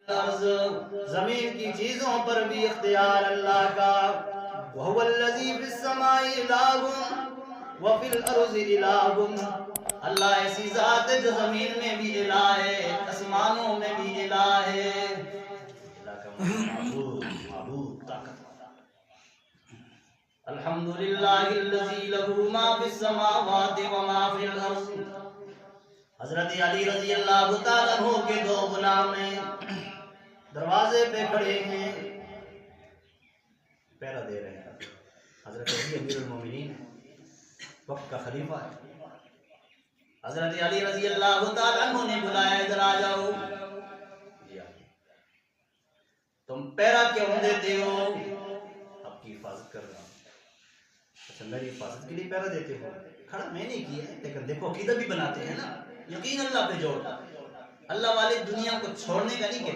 زمین کی چیزوں پر بھی اختیار اللہ کا. وَهُوَ الَّذِي فِي السَّمَاءِ إِلَٰهٌ وَفِي الْأَرْضِ إِلَٰهٌ. اللہ ایسی ذات ہے جو زمین میں بھی الہ ہے، آسمانوں میں بھی الہ ہے. اللہ کا معبود طاقت والا. الحمدللہ الذی لہ ما فی السماوات وما فی الارض. حضرت علی رضی اللہ تعالیٰ عنہ کے دو غلام ہیں، دروازے پہ کھڑے ہیں، پہرا دے رہے ہیں. حضرت علی امیر المومنین وقت کا خلیفہ ہے. حضرت علی رضی اللہ تعالیٰ عنہ نے بلایا، ادھر آ جاؤ. تم پہرا کیوں دیتے ہو؟ آپ کی حفاظت کر رہا ہوں. اچھا میری حفاظت کے لیے پہرا دیتے ہو؟ کھڑا میں نے کیا ہے، لیکن دیکھو عقیدہ بھی بناتے ہیں نا. یقین اللہ پہ جوڑ. اللہ والے دنیا کو چھوڑنے کا نہیں کہ